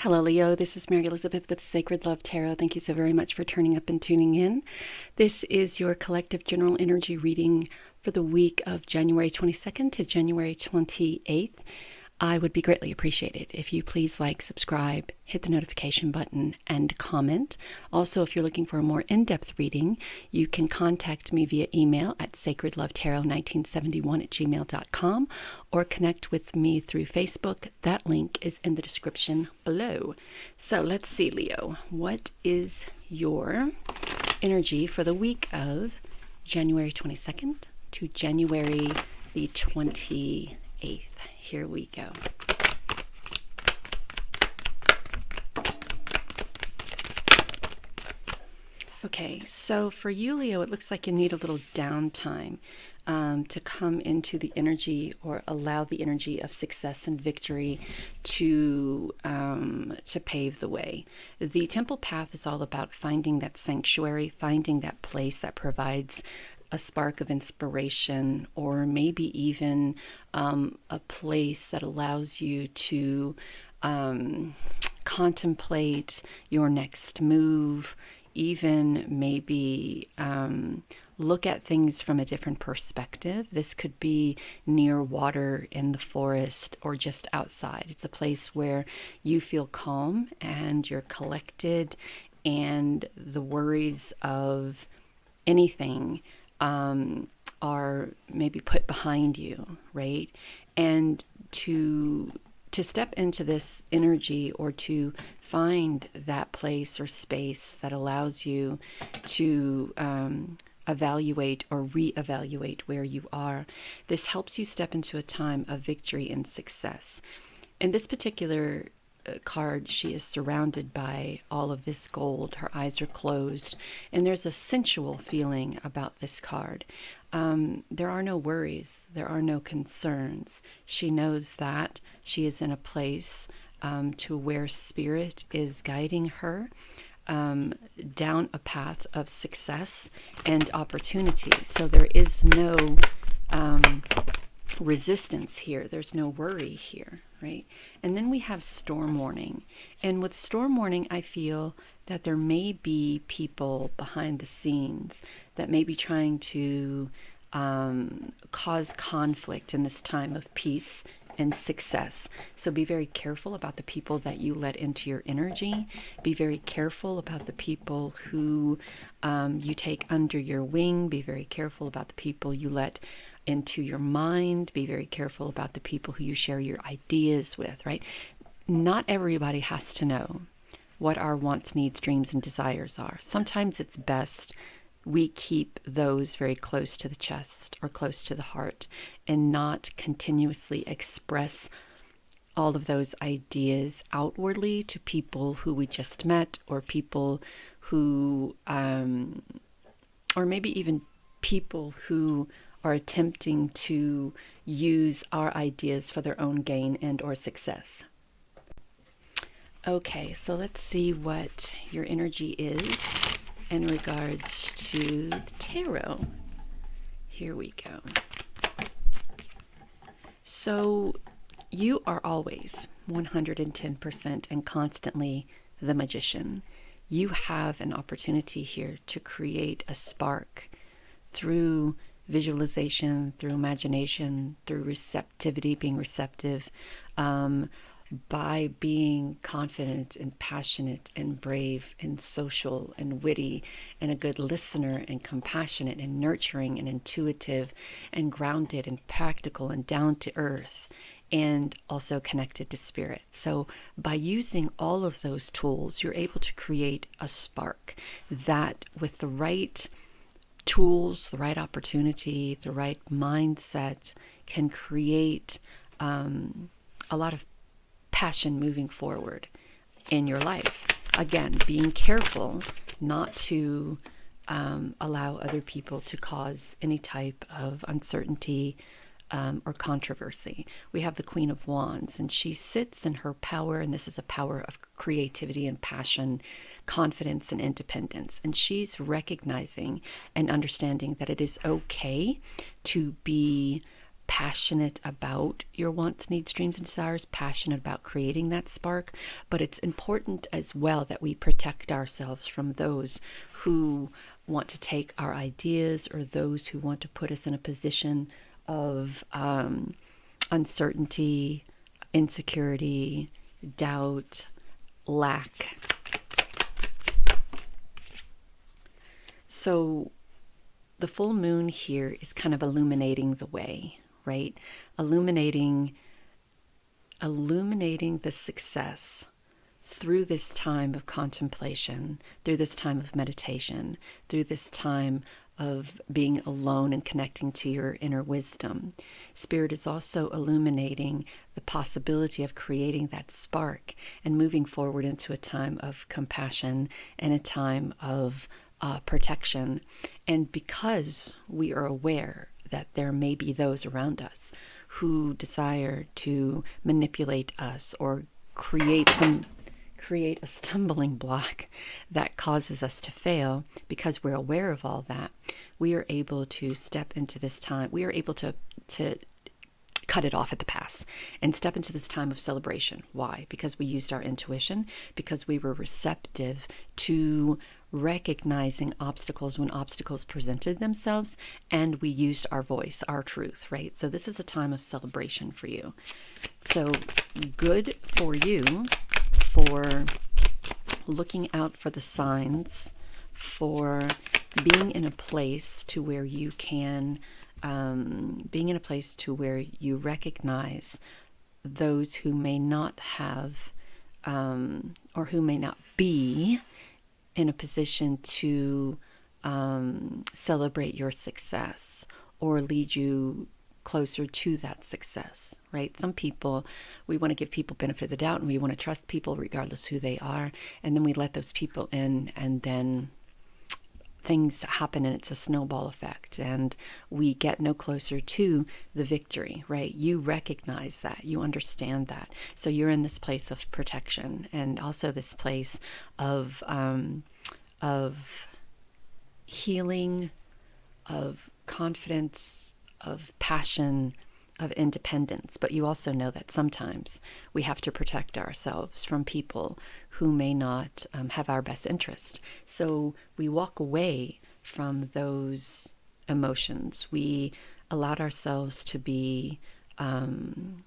Hello, Leo. This is Mary Elizabeth with Sacred Love Tarot. Thank you so very much for turning up and tuning in. This is your collective general energy reading for the week of January 22nd to January 28th. I would be greatly appreciated if you please like, subscribe, hit the notification button, and comment. Also, if you're looking for a more in-depth reading, you can contact me via email at sacredlovetarot1971@gmail.com or connect with me through Facebook. That link is in the description below. So let's see, Leo. What is your energy for the week of January 22nd to January the 28th? Here we go. Okay, so for you, Leo, it looks like you need a little downtime to come into the energy or allow the energy of success and victory to pave the way. The temple path is all about finding that sanctuary, finding that place that provides a spark of inspiration, or maybe even a place that allows you to contemplate your next move, even maybe look at things from a different perspective. This could be near water, in the forest, or just outside. It's a place where you feel calm and you're collected, and the worries of anything are maybe put behind you, right? And to step into this energy, or to find that place or space that allows you to evaluate or reevaluate where you are. This helps you step into a time of victory and success. In this particular card, she is surrounded by all of this gold. Her eyes are closed, and there's a sensual feeling about this card. There are no worries, there are no concerns. She knows that she is in a place to where spirit is guiding her down a path of success and opportunity. So there is no resistance here. There's no worry here, right? And then we have storm warning. And with storm warning, I feel that there may be people behind the scenes that may be trying to cause conflict in this time of peace and success. So be very careful about the people that you let into your energy. Be very careful about the people who you take under your wing. Be very careful about the people you let into your mind. Be very careful about the people who you share your ideas with, right? Not everybody has to know what our wants, needs, dreams, and desires are. Sometimes it's best we keep those very close to the chest or close to the heart, and not continuously express all of those ideas outwardly to people who we just met, or people who, or maybe even people who are attempting to use our ideas for their own gain and or success. Okay, so let's see what your energy is in regards to the tarot. Here we go. So you are always 110% and constantly the magician. You have an opportunity here to create a spark through visualization, through imagination, through receptivity, being receptive, by being confident and passionate and brave and social and witty and a good listener and compassionate and nurturing and intuitive and grounded and practical and down to earth, and also connected to spirit. So by using all of those tools, you're able to create a spark that, with the right tools, the right opportunity, the right mindset, can create a lot of passion moving forward in your life. Again, being careful not to allow other people to cause any type of uncertainty or controversy. We have the Queen of Wands, and she sits in her power, and this is a power of creativity and passion, confidence and independence. And she's recognizing and understanding that it is okay to be passionate about your wants, needs, dreams, and desires, passionate about creating that spark. But it's important as well that we protect ourselves from those who want to take our ideas, or those who want to put us in a position of uncertainty, insecurity, doubt, lack. So the full moon here is kind of illuminating the way, right? Illuminating the success through this time of contemplation, through this time of meditation, through this time of being alone and connecting to your inner wisdom. Spirit is also illuminating the possibility of creating that spark and moving forward into a time of compassion and a time of protection. And because we are aware that there may be those around us who desire to manipulate us or create a stumbling block that causes us to fail, because we're aware of all that, we are able to step into this time. We are able to cut it off at the pass and step into this time of celebration. Why? Because we used our intuition, because we were receptive to recognizing obstacles when obstacles presented themselves, and we used our voice, our truth, right? So this is a time of celebration for you. So good for you for looking out for the signs, for being in a place to where you can, being in a place to where you recognize those who may not have, or who may not be in a position to celebrate your success or lead you closer to that success, right? Some people, we want to give people benefit of the doubt, and we want to trust people regardless who they are, and then we let those people in, and then things happen and it's a snowball effect, and we get no closer to the victory, right? You recognize that, you understand that, so you're in this place of protection, and also this place of healing, of confidence, of passion, of independence. But you also know that sometimes we have to protect ourselves from people who may not have our best interest. So we walk away from those emotions. We allowed ourselves to be on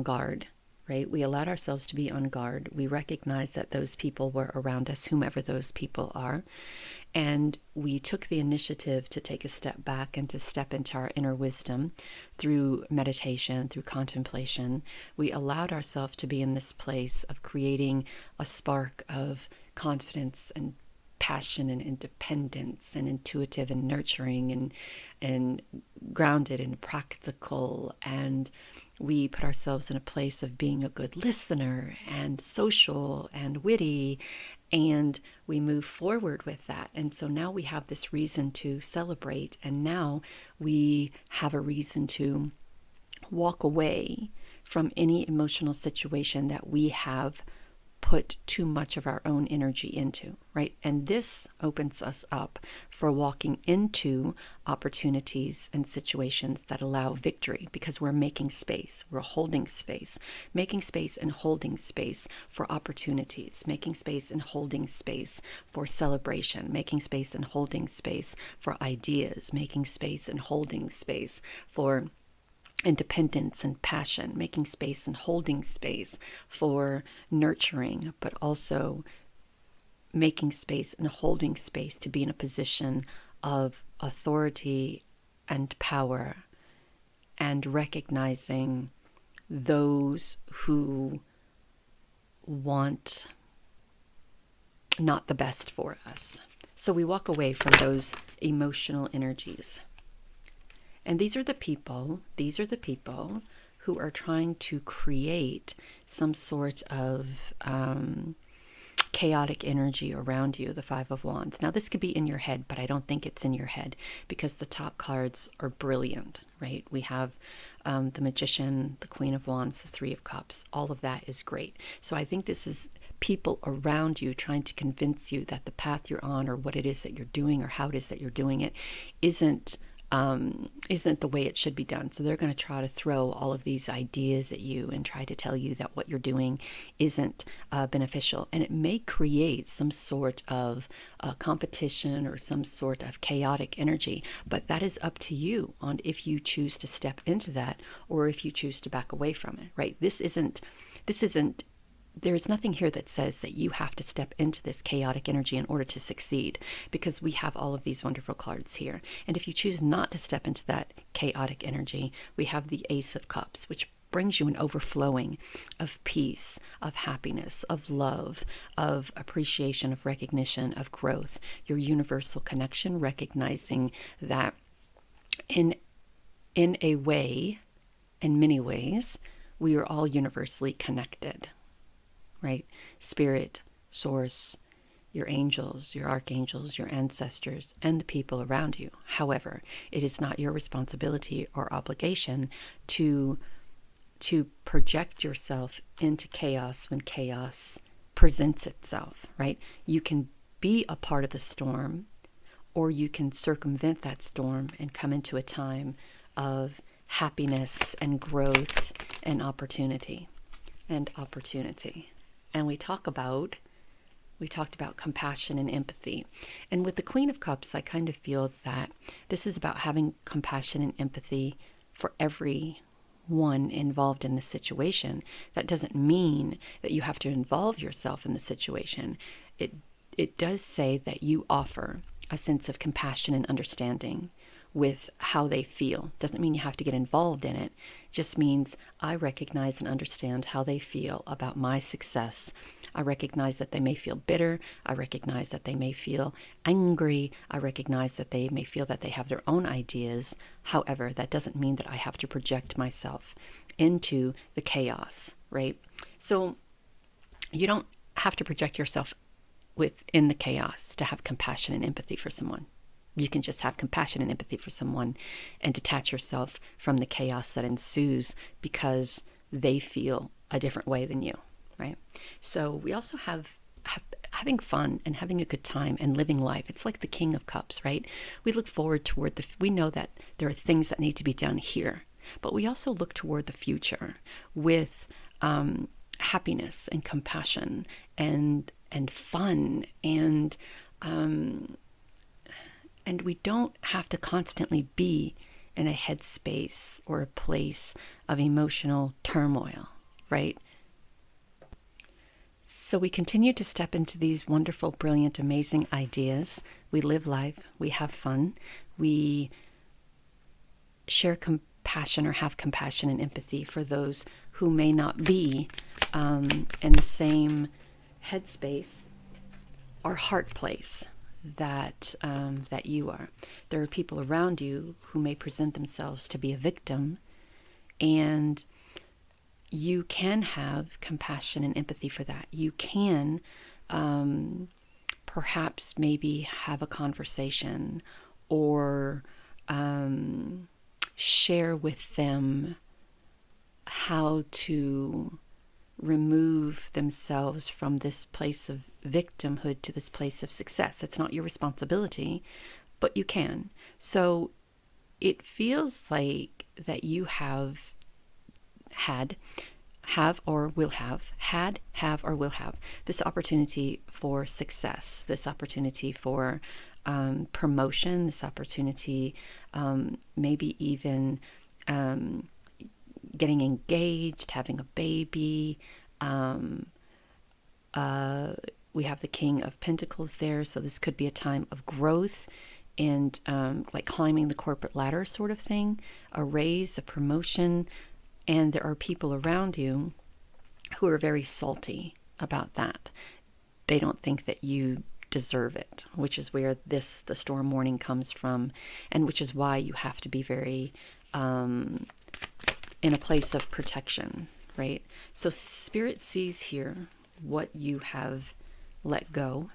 guard, right? We allowed ourselves to be on guard. We recognized that those people were around us, whomever those people are. And we took the initiative to take a step back and to step into our inner wisdom through meditation, through contemplation. We allowed ourselves to be in this place of creating a spark of confidence and passion and independence and intuitive and nurturing and grounded and practical. And we put ourselves in a place of being a good listener and social and witty, and we move forward with that. And so now we have this reason to celebrate, and now we have a reason to walk away from any emotional situation that we have put too much of our own energy into, right? And this opens us up for walking into opportunities and situations that allow victory, because we're making space, we're holding space, making space and holding space for opportunities, making space and holding space for celebration, making space and holding space for ideas, making space and holding space for independence and passion, making space and holding space for nurturing, but also making space and holding space to be in a position of authority and power, and recognizing those who want not the best for us. So we walk away from those emotional energies. And these are the people who are trying to create some sort of chaotic energy around you, the Five of Wands. Now, this could be in your head, but I don't think it's in your head, because the top cards are brilliant, right? We have the Magician, the Queen of Wands, the Three of Cups. All of that is great. So I think this is people around you trying to convince you that the path you're on, or what it is that you're doing, or how it is that you're doing it, isn't isn't the way it should be done. So they're going to try to throw all of these ideas at you and try to tell you that what you're doing isn't beneficial. And it may create some sort of competition or some sort of chaotic energy, but that is up to you on if you choose to step into that or if you choose to back away from it, right? This isn't there is nothing here that says that you have to step into this chaotic energy in order to succeed, because we have all of these wonderful cards here. And if you choose not to step into that chaotic energy, we have the Ace of Cups, which brings you an overflowing of peace, of happiness, of love, of appreciation, of recognition, of growth, your universal connection, recognizing that in a way, in many ways, we are all universally connected. Right? Spirit, source, your angels, your archangels, your ancestors, and the people around you. However, it is not your responsibility or obligation to project yourself into chaos when chaos presents itself, right? You can be a part of the storm, or you can circumvent that storm and come into a time of happiness and growth and opportunity. And we talked about compassion and empathy. And with the Queen of Cups, I kind of feel that this is about having compassion and empathy for everyone involved in the situation. That doesn't mean that you have to involve yourself in the situation. It does say that you offer a sense of compassion and understanding with how they feel. Doesn't mean you have to get involved in it. Just means I recognize and understand how they feel about my success. I recognize that they may feel bitter. I recognize that they may feel angry. I recognize that they may feel that they have their own ideas. However, that doesn't mean that I have to project myself into the chaos, right? So you don't have to project yourself within the chaos to have compassion and empathy for someone. You can just have compassion and empathy for someone and detach yourself from the chaos that ensues because they feel a different way than you, right? So we also have having fun and having a good time and living life. It's like the King of Cups, right? We look forward toward we know that there are things that need to be done here, but we also look toward the future with happiness and compassion and fun and we don't have to constantly be in a headspace or a place of emotional turmoil, right? So we continue to step into these wonderful, brilliant, amazing ideas. We live life. We have fun. We share compassion or have compassion and empathy for those who may not be in the same headspace or heart place that you are. There are people around you who may present themselves to be a victim, and you can have compassion and empathy for that. You can perhaps maybe have a conversation or share with them how to remove themselves from this place of victimhood to this place of success. It's not your responsibility, but you can. So it feels like that you have or will have this opportunity for success, this opportunity for promotion, this opportunity maybe even getting engaged, having a baby. We have the King of Pentacles there, so this could be a time of growth and like climbing the corporate ladder sort of thing, a raise, a promotion, and there are people around you who are very salty about that. They don't think that you deserve it, which is where the storm warning comes from, and which is why you have to be very in a place of protection, right? So Spirit sees here what you have let go,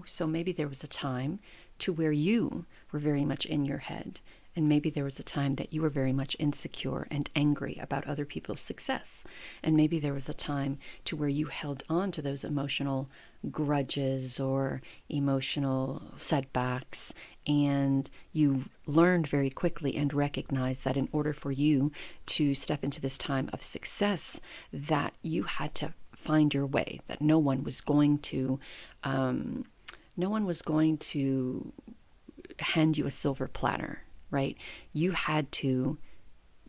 So maybe there was a time to where you were very much in your head And maybe there was a time that you were very much insecure and angry about other people's success. And maybe there was a time to where you held on to those emotional grudges or emotional setbacks, and you learned very quickly and recognized that in order for you to step into this time of success, that you had to find your way, that no one was going to hand you a silver platter, right? You had to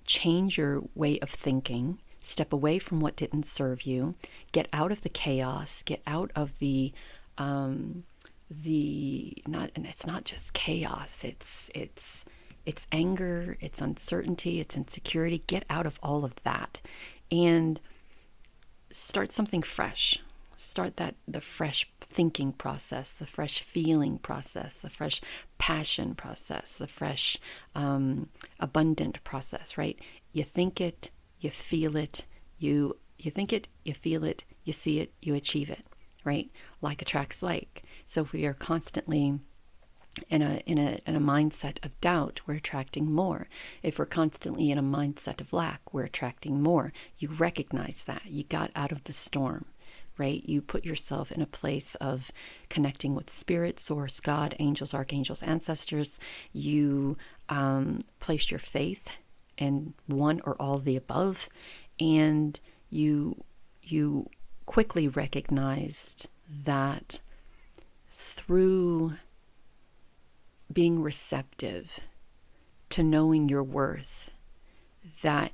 change your way of thinking, step away from what didn't serve you, get out of the chaos, get out of and it's not just chaos, it's anger, it's uncertainty, it's insecurity. Get out of all of that and start something fresh. Start the fresh thinking process, the fresh feeling process, the fresh passion process, the fresh abundant process, right? You think it, you feel it, you think it, you feel it, you see it, you achieve it, right? Like attracts like. So if we are constantly in a mindset of doubt, we're attracting more. If we're constantly in a mindset of lack, we're attracting more. You recognize that. You got out of the storm, right? You put yourself in a place of connecting with spirit, source, God, angels, archangels, ancestors. You placed your faith in one or all of the above, and you quickly recognized that through being receptive to knowing your worth, that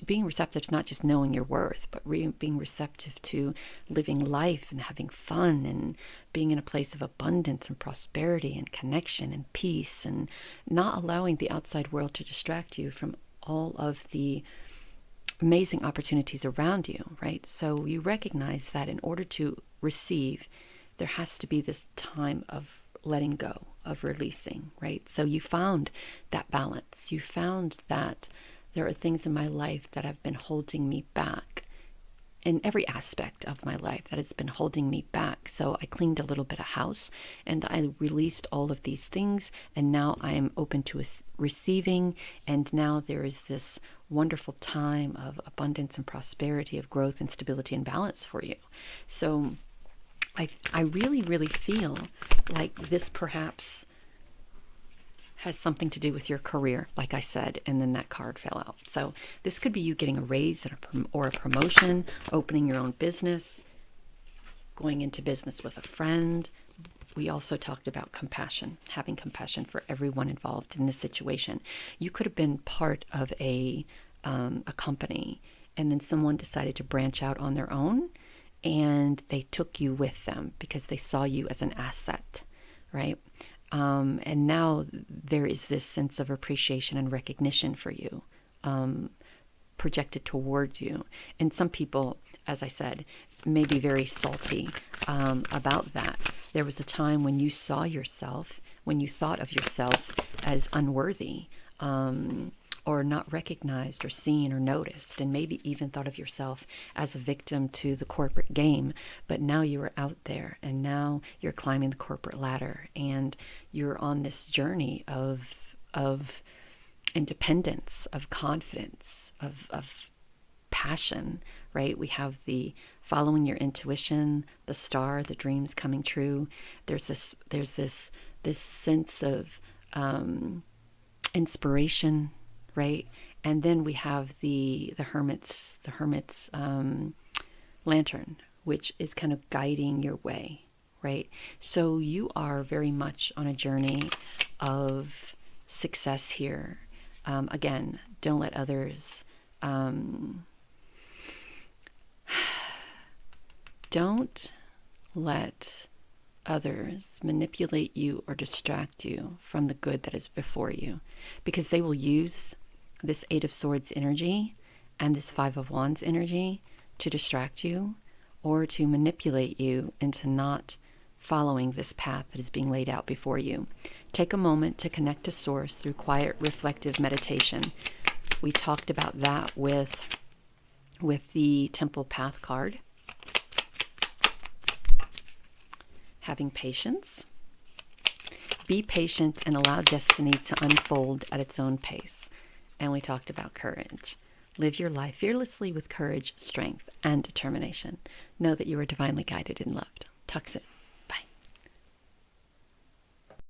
being receptive to not just knowing your worth, but being receptive to living life and having fun and being in a place of abundance and prosperity and connection and peace, and not allowing the outside world to distract you from all of the amazing opportunities around you, right? So you recognize that in order to receive, there has to be this time of letting go, of releasing, right? So you found that balance. You found that there are things in my life that have been holding me back, in every aspect of my life that has been holding me back. So I cleaned a little bit of house and I released all of these things, and now I am open to receiving, and now there is this wonderful time of abundance and prosperity, of growth and stability and balance for you. So I really, really feel like this perhaps has something to do with your career, like I said, and then that card fell out. So this could be you getting a raise or a promotion, opening your own business, going into business with a friend. We also talked about compassion, having compassion for everyone involved in this situation. You could have been part of a company, and then someone decided to branch out on their own, and they took you with them because they saw you as an asset, right? And now there is this sense of appreciation and recognition for you, projected towards you. And some people, as I said, may be very salty about that. There was a time when you saw yourself, when you thought of yourself as unworthy, or not recognized or seen or noticed, and maybe even thought of yourself as a victim to the corporate game. But now you are out there, and now you're climbing the corporate ladder, and you're on this journey of independence, of confidence, of passion, right? We have the following your intuition, the star, the dreams coming true. There's this sense of inspiration, right? And then we have the hermit's lantern, which is kind of guiding your way, right? So you are very much on a journey of success here. Again, don't let others manipulate you or distract you from the good that is before you, because they will use this Eight of Swords energy and this Five of Wands energy to distract you or to manipulate you into not following this path that is being laid out before you. Take a moment to connect to Source through quiet, reflective meditation. We talked about that with the Temple Path card. Having patience. Be patient and allow destiny to unfold at its own pace. And we talked about courage. Live your life fearlessly with courage, strength, and determination. Know that you are divinely guided and loved. Talk soon.